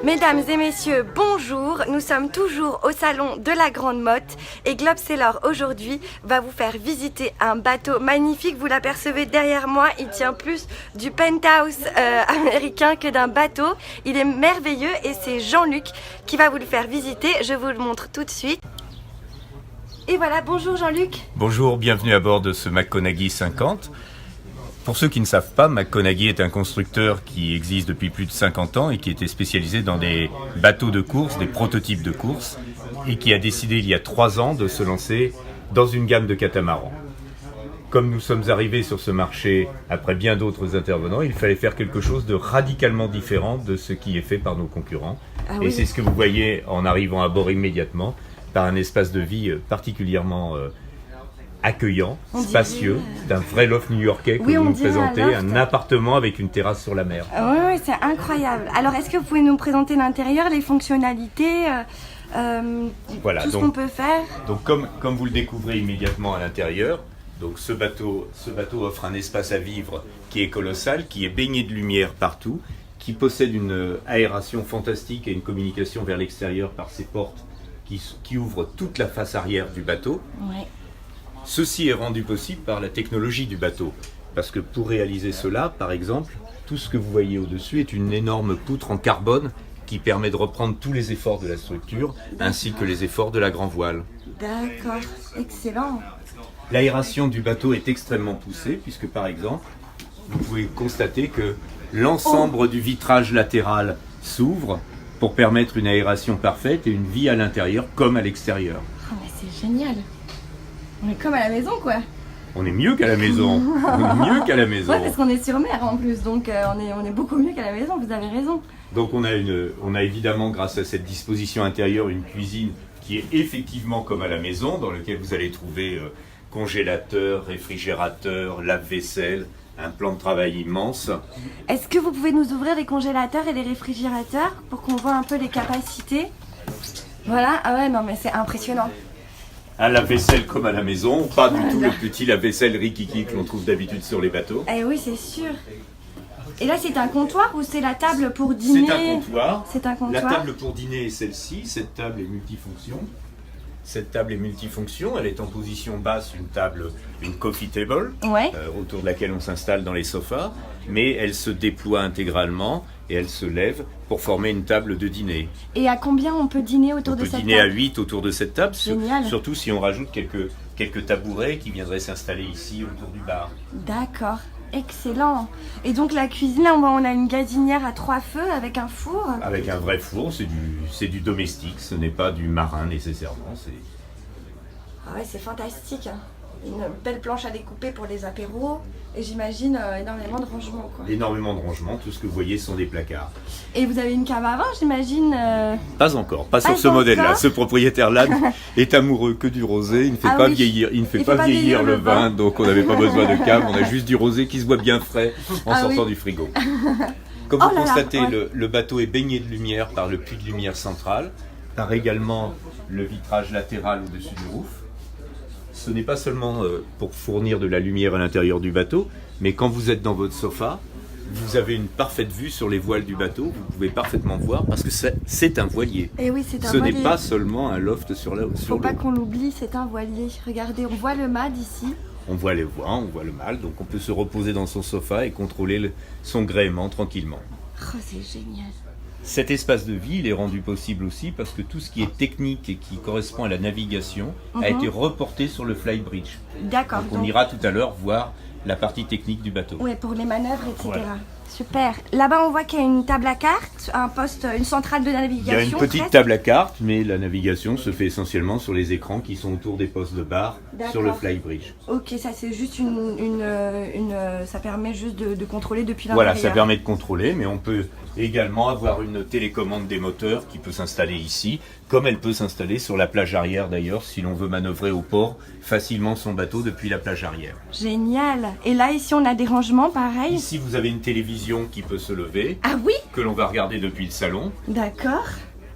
Mesdames et messieurs, bonjour. Nous sommes toujours au salon de la Grande Motte et Globe Sailor aujourd'hui va vous faire visiter un bateau magnifique. Vous l'apercevez derrière moi, il tient plus du penthouse américain que d'un bateau. Il est merveilleux et c'est Jean-Luc qui va vous le faire visiter. Je vous le montre tout de suite. Et voilà, bonjour Jean-Luc. Bonjour, bienvenue à bord de ce McConaghy 50. Pour ceux qui ne savent pas, McConaghy est un constructeur qui existe depuis plus de 50 ans et qui était spécialisé dans des bateaux de course, des prototypes de course, et qui a décidé il y a 3 ans de se lancer dans une gamme de catamarans. Comme nous sommes arrivés sur ce marché après bien d'autres intervenants, il fallait faire quelque chose de radicalement différent de ce qui est fait par nos concurrents. Et c'est ce que vous voyez en arrivant à bord immédiatement, par un espace de vie particulièrement accueillant, spacieux. C'est un vrai loft new-yorkais que vous nous présentez, un appartement avec une terrasse sur la mer. Oui, c'est incroyable. Alors, est-ce que vous pouvez nous présenter l'intérieur, les fonctionnalités, voilà, tout ce qu'on peut faire? Donc, comme vous le découvrez immédiatement à l'intérieur, donc ce bateau offre un espace à vivre qui est colossal, qui est baigné de lumière partout, qui possède une aération fantastique et une communication vers l'extérieur par ses portes qui ouvrent toute la face arrière du bateau. Ouais. Ceci est rendu possible par la technologie du bateau, parce que pour réaliser cela, par exemple, tout ce que vous voyez au-dessus est une énorme poutre en carbone qui permet de reprendre tous les efforts de la structure, ainsi que les efforts de la grand voile. D'accord, excellent. L'aération du bateau est extrêmement poussée, puisque par exemple, vous pouvez constater que l'ensemble du vitrage latéral s'ouvre pour permettre une aération parfaite et une vie à l'intérieur comme à l'extérieur. Oh, mais c'est génial. On est comme à la maison, quoi. On est mieux qu'à la maison. On est mieux qu'à la maison. Ouais, parce qu'on est sur mer en plus, donc on est beaucoup mieux qu'à la maison, vous avez raison. Donc on a évidemment, grâce à cette disposition intérieure, une cuisine qui est effectivement comme à la maison, dans laquelle vous allez trouver congélateur, réfrigérateur, lave-vaisselle, un plan de travail immense. Est-ce que vous pouvez nous ouvrir les congélateurs et les réfrigérateurs pour qu'on voit un peu les capacités? Voilà, ah ouais, non mais c'est impressionnant. Un lave-vaisselle comme à la maison, pas du tout le petit lave-vaisselle rikiki que l'on trouve d'habitude sur les bateaux. Eh oui, c'est sûr. Et là, c'est un comptoir ou c'est la table pour dîner? C'est un comptoir. C'est un comptoir. La table pour dîner est celle-ci. Cette table est multifonction. Elle est en position basse, une coffee table, Ouais. Autour de laquelle on s'installe dans les sofas, mais elle se déploie intégralement et elle se lève pour former une table de dîner. Et à combien on peut dîner autour de cette table? On peut dîner à 8 autour de cette table, surtout si on rajoute quelques tabourets qui viendraient s'installer ici autour du bar. D'accord. Excellent. Et donc la cuisine, là, on a une gazinière à 3 feux avec un four. Avec un vrai four, c'est du domestique, ce n'est pas du marin nécessairement. Ah ouais, c'est fantastique. Une belle planche à découper pour les apéros. Et j'imagine énormément de rangements, quoi. Énormément de rangements, tout ce que vous voyez sont des placards. Et vous avez une cave à vin, j'imagine Pas encore, pas sur ce modèle-là. Ce propriétaire-là est amoureux que du rosé, il ne fait pas vieillir le vin, donc on n'avait pas besoin de cave, on a juste du rosé qui se boit bien frais en sortant du frigo. Comme vous constatez, le bateau est baigné de lumière par le puits de lumière central, par également le vitrage latéral au-dessus du roof. Ce n'est pas seulement pour fournir de la lumière à l'intérieur du bateau, mais quand vous êtes dans votre sofa, vous avez une parfaite vue sur les voiles du bateau, vous pouvez parfaitement voir parce que c'est un voilier. Et oui, c'est un voilier. Ce n'est pas seulement un loft sur l'eau. Faut pas qu'on l'oublie, c'est un voilier. Regardez, on voit le mât d'ici. On voit les voies, on voit le mât, donc on peut se reposer dans son sofa et contrôler son gréement tranquillement. Oh, c'est génial. Cet espace de vie, il est rendu possible aussi parce que tout ce qui est technique et qui correspond à la navigation a été reporté sur le flybridge. D'accord. Donc on ira tout à l'heure voir la partie technique du bateau. Oui, pour les manœuvres, etc. Voilà. Super. Là-bas, on voit qu'il y a une table à cartes, un poste, une centrale de navigation. Il y a une petite table à cartes, mais la navigation se fait essentiellement sur les écrans qui sont autour des postes de bar sur le flybridge. Ok, ça c'est juste ça permet juste de contrôler depuis l'intérieur. Voilà, ça permet de contrôler, mais on peut également avoir une télécommande des moteurs qui peut s'installer ici, comme elle peut s'installer sur la plage arrière d'ailleurs, si l'on veut manœuvrer au port facilement son bateau depuis la plage arrière. Génial. Et là, ici, on a des rangements, pareil. Ici, vous avez une télévision qui peut se lever. Ah oui? Que l'on va regarder depuis le salon. D'accord.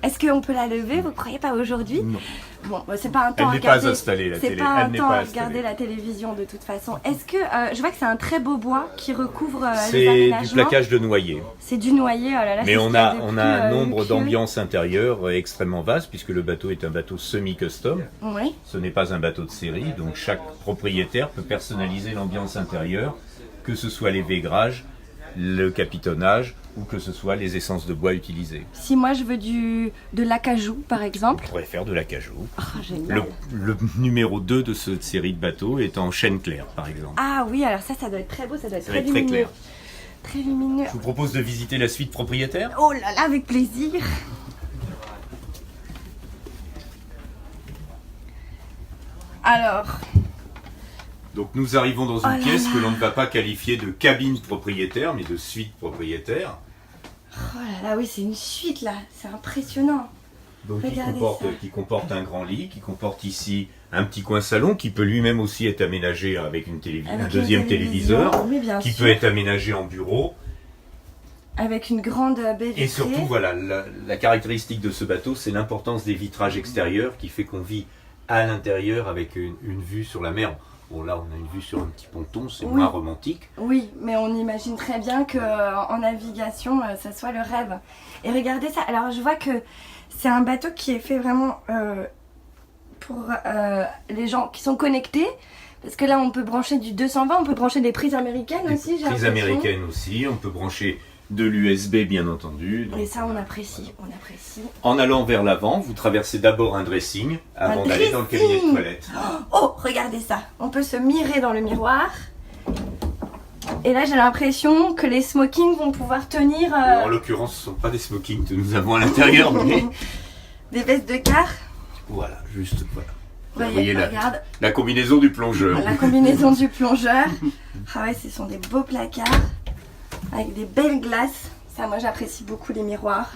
Est-ce qu'on peut la lever? Vous croyez pas aujourd'hui? Non. Bon, c'est pas un temps Elle à n'est pas regarder. installée, la C'est télé. pas un Elle n'est temps pas à installée. regarder la télévision de toute façon. Est-ce que je vois que c'est un très beau bois qui recouvre les C'est du aménagements. plaquage de noyer. C'est du noyer. Oh là là, Mais c'est on ce qu'il y a, de on plus, a un nombre luxueux. d'ambiances intérieures extrêmement vaste, puisque le bateau est un bateau semi-custom. Oui. Ce n'est pas un bateau de série, donc chaque propriétaire peut personnaliser l'ambiance intérieure, que ce soit les vaigrages, le capitonnage ou que ce soit les essences de bois utilisées. Si moi je veux de l'acajou par exemple. On pourrait faire de l'acajou. Oh, génial. Le numéro 2 de cette série de bateaux est en chêne clair, par exemple. Ah oui, alors ça doit être très beau, ça doit être Ça très va être très lumineux. clair. Très lumineux. Je vous propose de visiter la suite propriétaire. Oh là là, avec plaisir. Alors, Donc nous arrivons dans Oh une là pièce là. que l'on ne va pas qualifier de cabine propriétaire, mais de suite propriétaire. oh là là, oui, c'est une suite là, c'est impressionnant. Donc Regardez ça. qui comporte un grand lit, qui comporte ici un petit coin salon, qui peut lui-même aussi être aménagé avec une Avec un une deuxième télévision, téléviseur, oui, bien qui sûr. peut être aménagé en bureau. Avec une grande baie vitrée. Et surtout, voilà, la caractéristique de ce bateau, c'est l'importance des vitrages extérieurs qui fait qu'on vit à l'intérieur avec une vue sur la mer. Bon, là, on a une vue sur un petit ponton, c'est Oui. moins romantique. Oui, mais on imagine très bien que en navigation, ça soit le rêve. Et regardez ça. Alors, je vois que c'est un bateau qui est fait vraiment pour les gens qui sont connectés. Parce que là, on peut brancher du 220, on peut brancher des prises américaines aussi. j'ai Prises l'impression. américaines aussi, on peut brancher de l'USB bien entendu. Donc, Et ça, on apprécie, on apprécie. en allant vers l'avant, vous traversez d'abord un dressing avant Un d'aller dans le cabinet de dressing. toilette. Oh, regardez ça. On peut se mirer dans le miroir. Et là, j'ai l'impression que les smokings vont pouvoir tenir En l'occurrence, ce ne sont pas des smokings que nous avons à l'intérieur, mais des vestes de quart. voilà, juste voilà. Vous Voyez, voyez regarde. la combinaison du plongeur. La combinaison du plongeur. Ah ouais, ce sont des beaux placards avec des belles glaces. Ça, moi, j'apprécie beaucoup les miroirs.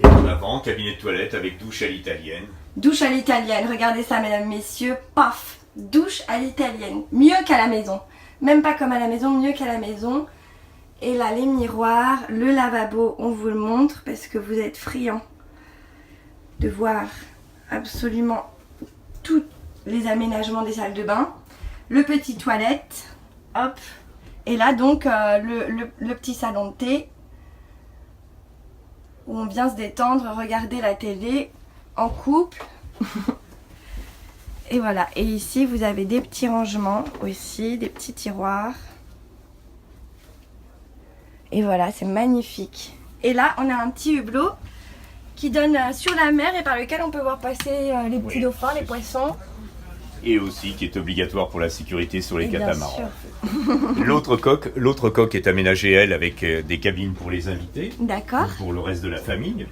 Et en avant, cabinet de toilette avec douche à l'italienne. Douche à l'italienne. Regardez ça, mesdames, messieurs. Paf, douche à l'italienne. Mieux qu'à la maison. Même pas comme à la maison, mieux qu'à la maison. Et là, les miroirs, le lavabo, on vous le montre parce que vous êtes friands de voir absolument tous les aménagements des salles de bain. Le petit toilette, hop. Et là donc le petit salon de thé où on vient se détendre, regarder la télé en couple. Et voilà. Et ici vous avez des petits rangements aussi, des petits tiroirs. Et voilà, c'est magnifique. Et là on a un petit hublot qui donne sur la mer et par lequel on peut voir passer les petits Oui, dauphins, les c'est poissons. Et aussi qui est obligatoire pour la sécurité sur les Et bien catamarans. sûr. L'autre coque est aménagée, elle, avec des cabines pour les invités, D'accord. pour le reste de la famille.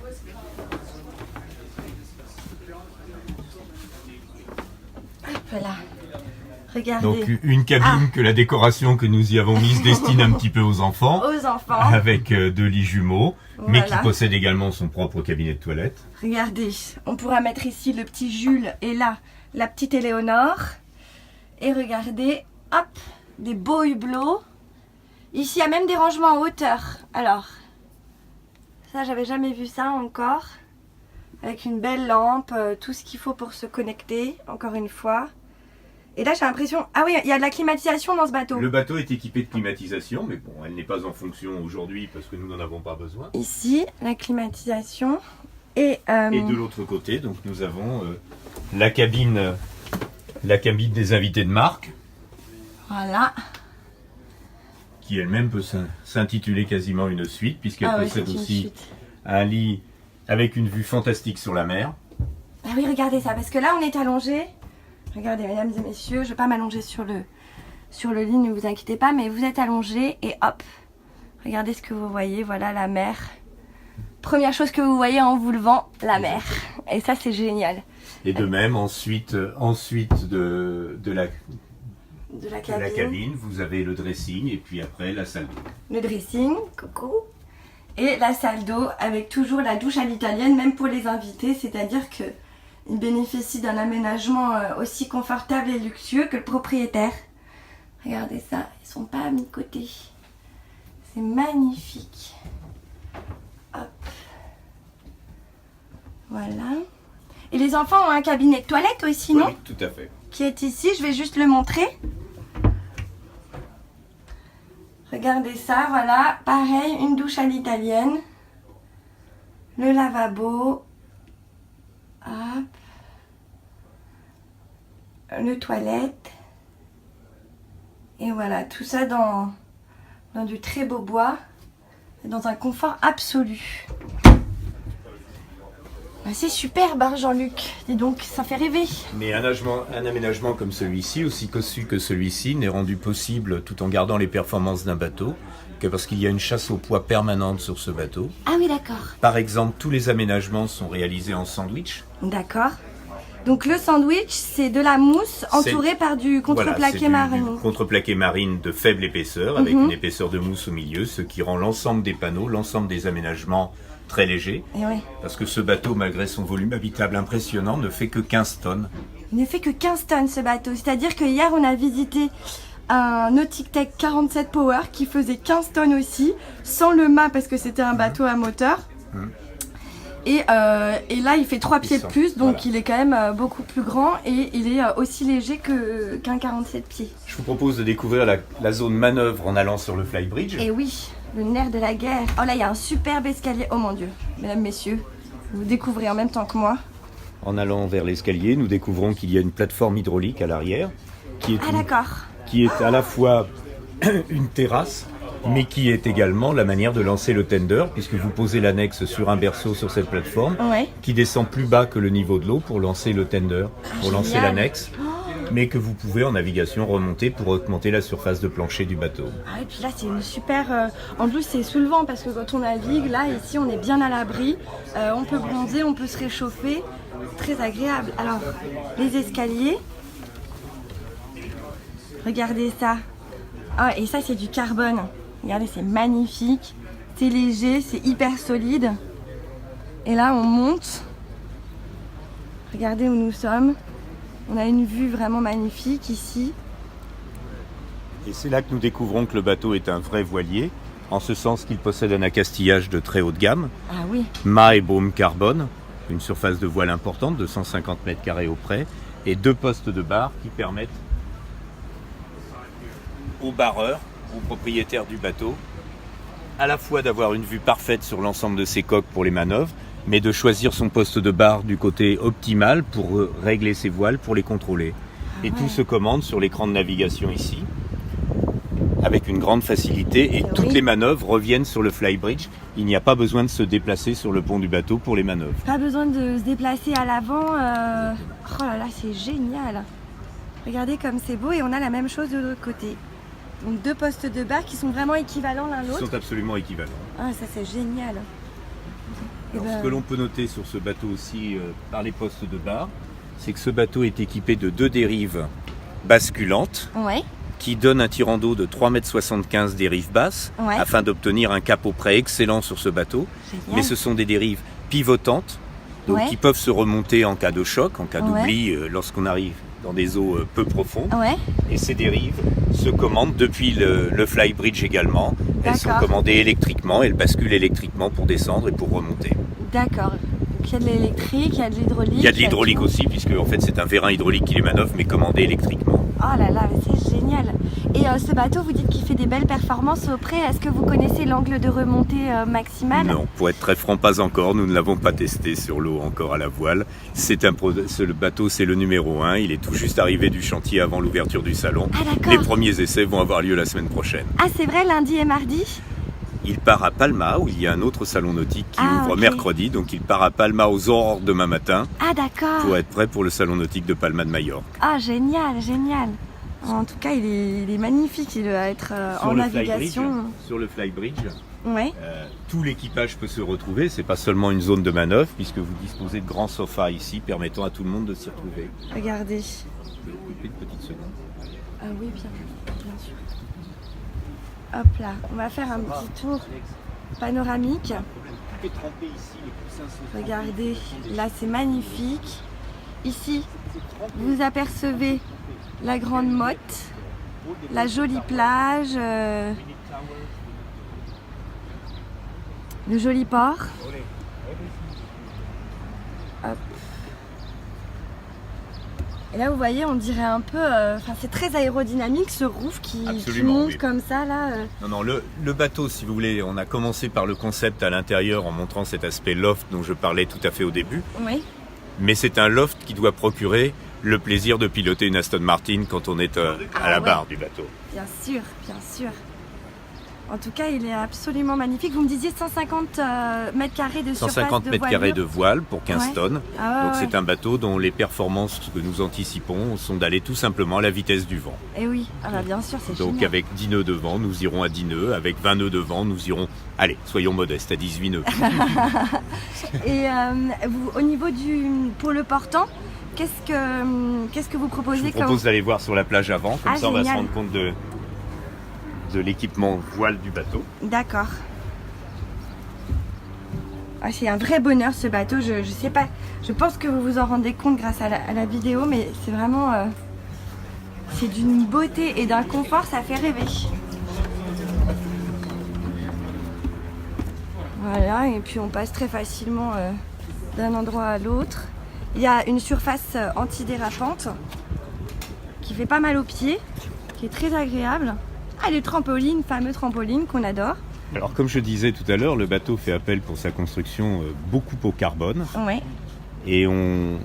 Hop là. Regardez. Donc une cabine que la décoration que nous y avons mise destine un petit peu aux enfants, Aux enfants. avec deux lits jumeaux, mais qui Voilà. possède également son propre cabinet de toilette. Regardez, on pourra mettre ici le petit Jules et là, la petite Éléonore. Et regardez, hop, des beaux hublots. Ici, il y a même des rangements en hauteur. Alors, ça, j'avais jamais vu ça encore. Avec une belle lampe, tout ce qu'il faut pour se connecter, encore une fois. Et là, j'ai l'impression... Ah oui, il y a de la climatisation dans ce bateau. Le bateau est équipé de climatisation, mais bon, elle n'est pas en fonction aujourd'hui parce que nous n'en avons pas besoin. Ici, la climatisation. Et, Et de l'autre côté, donc nous avons la cabine des invités de marque, voilà. qui elle-même peut s'intituler quasiment une suite, puisqu'elle Ah oui, possède c'est une aussi suite. un lit avec une vue fantastique sur la mer. Ah oui, regardez ça, parce que là, on est allongé. Regardez, mesdames et messieurs, je ne vais pas m'allonger sur le lit, ne vous inquiétez pas, mais vous êtes allongés et hop, regardez ce que vous voyez, voilà la mer. Première chose que vous voyez en vous levant, la mer. Et ça, c'est génial. Et de même, ensuite de la De la de la cabine, vous avez le dressing et puis après la salle d'eau. Le dressing, coucou. Et la salle d'eau avec toujours la douche à l'italienne, même pour les invités, c'est-à-dire que ils bénéficient d'un aménagement aussi confortable et luxueux que le propriétaire. Regardez ça, ils sont pas mis de côté. C'est magnifique. Hop. Voilà. Et les enfants ont un cabinet de toilette aussi, non? Oui, tout à fait. Qui est ici, je vais juste le montrer. Regardez ça, voilà. Pareil, une douche à l'italienne. Le lavabo. Hop. Le toilette. Et voilà, tout ça dans du très beau bois. Dans un confort absolu. Bah, c'est superbe, hein, Jean-Luc. Dis donc, ça fait rêver. Mais un aménagement comme celui-ci, aussi cossu que celui-ci, n'est rendu possible tout en gardant les performances d'un bateau que parce qu'il y a une chasse au poids permanente sur ce bateau. Ah oui, d'accord. Par exemple, tous les aménagements sont réalisés en sandwich. D'accord. Donc le sandwich, c'est de la mousse entourée par du contreplaqué marine. Du contreplaqué marine de faible épaisseur, avec une épaisseur de mousse au milieu, ce qui rend l'ensemble des panneaux, l'ensemble des aménagements très légers. Et ouais. Parce que ce bateau, malgré son volume habitable impressionnant, ne fait que 15 tonnes. Il ne fait que 15 tonnes ce bateau. C'est-à-dire que hier, on a visité un Nautic Tech 47 Power qui faisait 15 tonnes aussi, sans le mât parce que c'était un bateau à moteur. Et là, il fait 3 pieds de plus, donc voilà. Il est quand même beaucoup plus grand et il est aussi léger qu'un 47 pieds. Je vous propose de découvrir la zone manœuvre en allant sur le flybridge. Et oui, le nerf de la guerre. Oh là, il y a un superbe escalier. Oh mon Dieu, mesdames, messieurs, vous découvrez en même temps que moi. En allant vers l'escalier, nous découvrons qu'il y a une plateforme hydraulique à l'arrière qui est à la fois une terrasse, mais qui est également la manière de lancer le tender, puisque vous posez l'annexe sur un berceau sur cette plateforme, qui descend plus bas que le niveau de l'eau pour lancer le tender, pour lancer l'annexe, mais que vous pouvez en navigation remonter pour augmenter la surface de plancher du bateau. Ah, et puis là, c'est une super... En plus, c'est soulevant, parce que quand on navigue, là, ici, on est bien à l'abri, on peut bronzer, on peut se réchauffer, très agréable. Alors, les escaliers, regardez ça. Ah, et ça, c'est du carbone. Regardez, c'est magnifique, c'est léger, c'est hyper solide. Et là, on monte. Regardez où nous sommes. On a une vue vraiment magnifique ici. Et c'est là que nous découvrons que le bateau est un vrai voilier, en ce sens qu'il possède un accastillage de très haute gamme. Ah oui. Mât et baume carbone, une surface de voile importante de 150 mètres carrés au près, et 2 postes de barre qui permettent aux barreurs, aux propriétaires du bateau, à la fois d'avoir une vue parfaite sur l'ensemble de ses coques pour les manœuvres, mais de choisir son poste de barre du côté optimal pour régler ses voiles, pour les contrôler. Et tout se commande sur l'écran de navigation ici, avec une grande facilité, et toutes les manœuvres reviennent sur le flybridge. Il n'y a pas besoin de se déplacer sur le pont du bateau pour les manœuvres. Pas besoin de se déplacer à l'avant. Oh là là, c'est génial. Regardez comme c'est beau, et on a la même chose de l'autre côté. Donc 2 postes de barre qui sont vraiment équivalents l'un l'autre. Ils sont absolument équivalents. Ah, ça c'est génial. Alors, ce que l'on peut noter sur ce bateau aussi par les postes de barre, c'est que ce bateau est équipé de 2 dérives basculantes qui donnent un tirant d'eau de 3,75 m dérive basse afin d'obtenir un cap au près excellent sur ce bateau. Génial. Mais ce sont des dérives pivotantes donc qui peuvent se remonter en cas de choc, en cas d'oubli lorsqu'on arrive dans des eaux peu profondes. Et ces dérives se commandent depuis le flybridge également. Elles sont commandées électriquement, elles basculent électriquement pour descendre et pour remonter. D'accord. Donc il y a de l'électrique, il y a de l'hydraulique. Il y a de l'hydraulique aussi, puisque en fait c'est un vérin hydraulique qui les manœuvre, mais commandé électriquement. Oh là là, c'est génial. Et ce bateau, vous dites qu'il fait des belles performances au près. Est-ce que vous connaissez l'angle de remontée maximal? Non, pour être très franc, pas encore. Nous ne l'avons pas testé sur l'eau encore à la voile. Le bateau, c'est le numéro 1. Il est tout juste arrivé du chantier avant l'ouverture du salon. Ah, les premiers essais vont avoir lieu la semaine prochaine. Ah, c'est vrai, lundi et mardi? Il part à Palma, où il y a un autre salon nautique qui ouvre mercredi. Donc il part à Palma aux aurores demain matin. Ah, d'accord. Pour être prêt pour le salon nautique de Palma de Majorque. Ah, génial, génial. En tout cas, il est magnifique. Il va être en navigation. Sur le flybridge, tout l'équipage peut se retrouver. C'est pas seulement une zone de manœuvre, puisque vous disposez de grands sofas ici, permettant à tout le monde de s'y retrouver. Regardez. Je vais couper une petite seconde. Ah oui, bien sûr. Hop là, on va faire un petit tour panoramique. Regardez, là c'est magnifique. Ici, vous apercevez la Grande Motte, la jolie plage, le joli port. Hop. Et là, vous voyez, on dirait un peu... c'est très aérodynamique, ce roof qui monte oui. comme ça, là. Non, le bateau, si vous voulez, on a commencé par le concept à l'intérieur en montrant cet aspect loft dont je parlais tout à fait au début. Oui. Mais c'est un loft qui doit procurer le plaisir de piloter une Aston Martin quand on est à la barre du bateau. Bien sûr, bien sûr. En tout cas, il est absolument magnifique. Vous me disiez 150 mètres carrés de surface 150 mètres carrés de voile pour 15 tonnes. Donc c'est un bateau dont les performances que nous anticipons sont d'aller tout simplement à la vitesse du vent. Et oui, bien sûr, c'est génial. Donc avec 10 nœuds de vent, nous irons à 10 nœuds. Avec 20 nœuds de vent, nous irons, allez, soyons modestes, à 18 nœuds. Et au niveau pour le portant, qu'est-ce que vous proposez? Je vous propose d'aller voir sur la plage avant, comme ça on va se génial. rendre compte de l'équipement voile du bateau. D'accord. C'est un vrai bonheur ce bateau, je sais pas, je pense que vous vous en rendez compte grâce à la vidéo, mais c'est vraiment, c'est d'une beauté et d'un confort, ça fait rêver. Voilà, et puis on passe très facilement d'un endroit à l'autre. Il y a une surface antidérapante qui fait pas mal aux pieds, qui est très agréable. Les trampolines, fameux trampolines qu'on adore. Alors comme je disais tout à l'heure, le bateau fait appel pour sa construction beaucoup au carbone. Ouais. Et on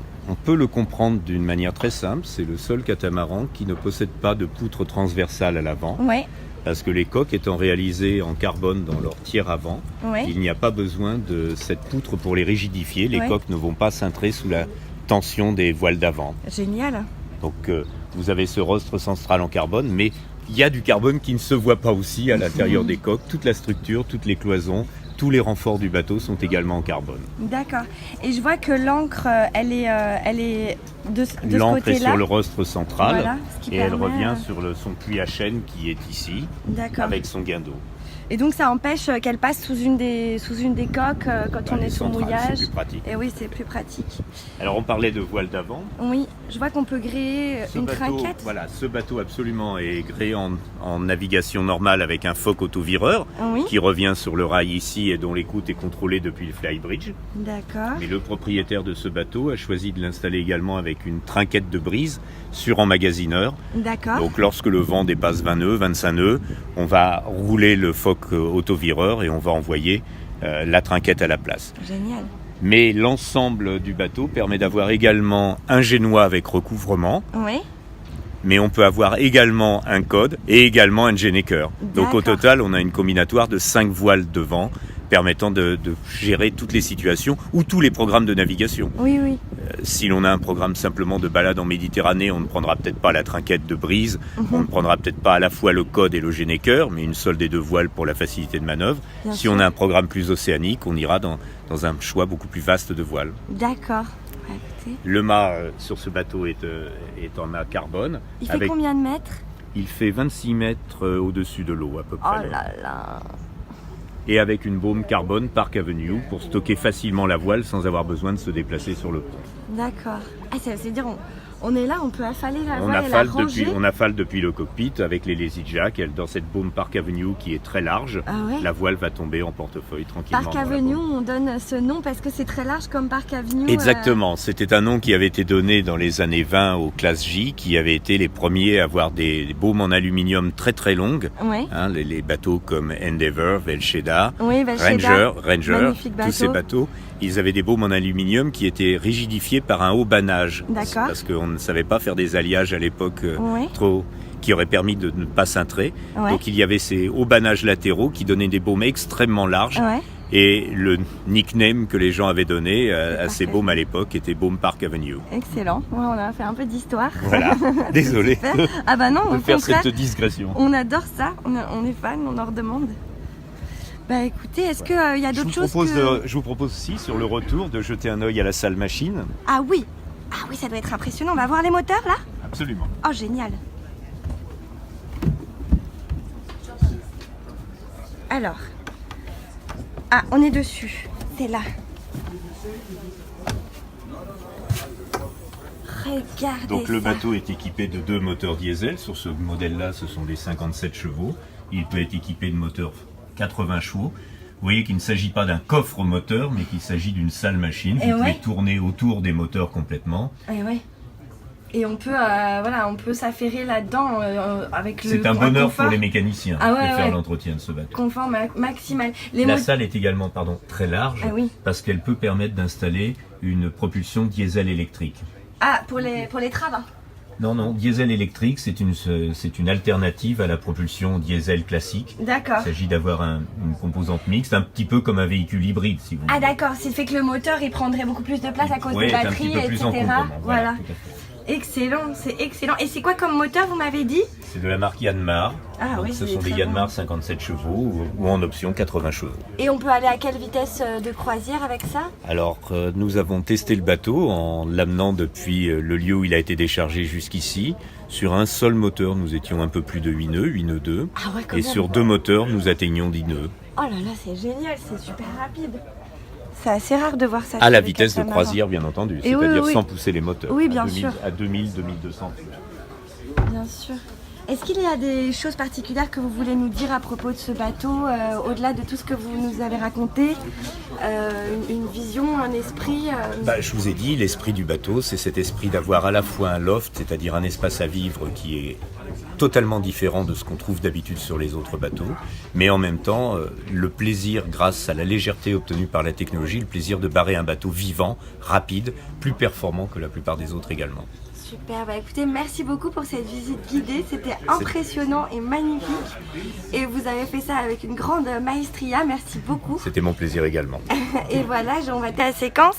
peut le comprendre d'une manière très simple, c'est le seul catamaran qui ne possède pas de poutre transversale à l'avant. Ouais. Parce que les coques étant réalisées en carbone dans leur tiers avant, il n'y a pas besoin de cette poutre pour les rigidifier. Les coques ne vont pas cintrer sous la tension des voiles d'avant. Génial. Donc vous avez ce rostre central en carbone, mais il y a du carbone qui ne se voit pas aussi à l'intérieur des coques. Toute la structure, toutes les cloisons, tous les renforts du bateau sont également en carbone. D'accord. Et je vois que l'encre, elle est de ce côté-là. L'encre est sur le rostre central, voilà, et elle revient sur son puits à chaîne qui est ici, avec son guindeau. Et donc ça empêche qu'elle passe sous une des coques quand on est sous mouillage. C'est plus pratique. Et oui, c'est plus pratique. Alors on parlait de voile d'avant. Oui, je vois qu'on peut gréer une trinquette. Voilà, ce bateau absolument est gréé en navigation normale avec un foc autovireur qui revient sur le rail ici et dont l'écoute est contrôlée depuis le flybridge. D'accord. Mais le propriétaire de ce bateau a choisi de l'installer également avec une trinquette de brise sur emmagasineur. D'accord. Donc lorsque le vent dépasse 20 nœuds, 25 nœuds, on va rouler le foc autovireur et on va envoyer la trinquette à la place. Génial. Mais l'ensemble du bateau permet d'avoir également un génois avec recouvrement. Oui. Mais on peut avoir également un code et également un généqueur. Donc au total, on a une combinatoire de 5 voiles de vent permettant de gérer toutes les situations ou tous les programmes de navigation. Oui, oui. Si l'on a un programme simplement de balade en Méditerranée, on ne prendra peut-être pas la trinquette de brise, on ne prendra peut-être pas à la fois le code et le généqueur, mais une seule des deux voiles pour la facilité de manœuvre. Si on a un programme plus océanique, on ira dans un choix beaucoup plus vaste de voiles. D'accord. Le mât sur ce bateau est en mât carbone. Il fait combien de mètres? Il fait 26 mètres au-dessus de l'eau à peu près. Oh là là. Et avec une baume carbone Park Avenue pour stocker facilement la voile sans avoir besoin de se déplacer sur le pont. D'accord. C'est-à-dire on est là, on peut affaler la voile et la ranger. On affale depuis le cockpit avec les lazy jack. Dans cette baume Park Avenue qui est très large, la voile va tomber en portefeuille tranquillement. Park Avenue, on donne ce nom parce que c'est très large comme Park Avenue. Exactement. C'était un nom qui avait été donné dans les années 20 aux classes J, qui avaient été les premiers à avoir des baumes en aluminium très très longues. Oui. Les bateaux comme Endeavour, Velsheda, Ranger, tous ces bateaux. Ils avaient des baumes en aluminium qui étaient rigidifiés par un haut bannage. D'accord. Parce qu'on ne savait pas faire des alliages à l'époque qui auraient permis de ne pas cintrer. Donc il y avait ces hauts bannages latéraux qui donnaient des baumes extrêmement larges. Et le nickname que les gens avaient donné à ces baumes à l'époque était Baume Park Avenue. Excellent. On a fait un peu d'histoire. Voilà. Désolé. Non, de faire cette digression. On adore ça. On est fan, on en redemande. Écoutez, est-ce qu'il y a d'autres choses Je vous propose aussi, sur le retour, de jeter un œil à la salle machine. Ah oui, ça doit être impressionnant. On va voir les moteurs, là? Absolument. Oh, génial. Alors. On est dessus. C'est là. Regardez. Donc le bateau est équipé de 2 moteurs diesel. Sur ce modèle-là, ce sont des 57 chevaux. Il peut être équipé de moteurs 80 chevaux. Vous voyez qu'il ne s'agit pas d'un coffre moteur, mais qu'il s'agit d'une sale machine. Vous pouvez tourner autour des moteurs complètement. Et on peut, voilà, on peut s'affairer là-dedans avec le. C'est un bonheur pour les mécaniciens de faire l'entretien de ce bateau. Confort maximal. La salle est également, très large, parce qu'elle peut permettre d'installer une propulsion diesel électrique. Ah, pour les travaux. Non, diesel électrique, c'est une alternative à la propulsion diesel classique. D'accord. Il s'agit d'avoir une composante mixte, un petit peu comme un véhicule hybride, si vous voulez. Ah d'accord, c'est fait que le moteur, il prendrait beaucoup plus de place à cause des batteries, un petit peu plus etc. Voilà. Excellent, c'est excellent. Et c'est quoi comme moteur, vous m'avez dit? C'est de la marque Yanmar. Ah oui, ce sont des Yanmar 57 chevaux ou en option 80 chevaux. Et on peut aller à quelle vitesse de croisière avec ça? Alors, nous avons testé le bateau en l'amenant depuis le lieu où il a été déchargé jusqu'ici. Sur un seul moteur, nous étions un peu plus de 8 nœuds 2. Ah ouais, et sur 2 moteurs, nous atteignions 10 nœuds. Oh là là, c'est génial, c'est super rapide. C'est assez rare de voir ça. À la vitesse de croisière, bien entendu, c'est-à-dire sans pousser les moteurs. Oui, bien sûr. À 2000, 2200. Bien sûr. Est-ce qu'il y a des choses particulières que vous voulez nous dire à propos de ce bateau, au-delà de tout ce que vous nous avez raconté, une vision, un esprit Je vous ai dit, l'esprit du bateau, c'est cet esprit d'avoir à la fois un loft, c'est-à-dire un espace à vivre qui est totalement différent de ce qu'on trouve d'habitude sur les autres bateaux, mais en même temps, le plaisir, grâce à la légèreté obtenue par la technologie, le plaisir de barrer un bateau vivant, rapide, plus performant que la plupart des autres également. Super, écoutez, merci beaucoup pour cette visite guidée, c'était impressionnant et magnifique. Et vous avez fait ça avec une grande maestria, merci beaucoup. C'était mon plaisir également. Et voilà, on va terminer la séquence.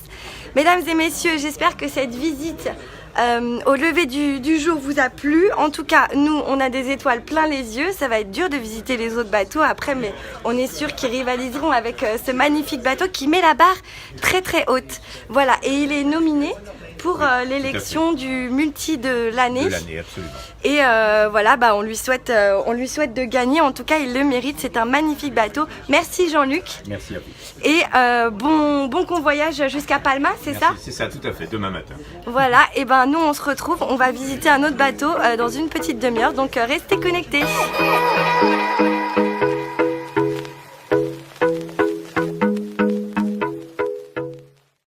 Mesdames et messieurs, j'espère que cette visite au lever du jour vous a plu. En tout cas, nous, on a des étoiles plein les yeux. Ça va être dur de visiter les autres bateaux après, mais on est sûr qu'ils rivaliseront avec ce magnifique bateau qui met la barre très très haute. Voilà, et il est nominé pour l'élection du multi de l'année. De l'année, absolument. Et voilà, on lui souhaite de gagner. En tout cas, il le mérite. C'est un magnifique bateau. Merci Jean-Luc. Merci à vous. Et bon convoyage jusqu'à Palma, c'est ça? C'est ça, tout à fait, demain matin. Voilà, et nous on se retrouve. On va visiter un autre bateau dans une petite demi-heure. Donc restez connectés.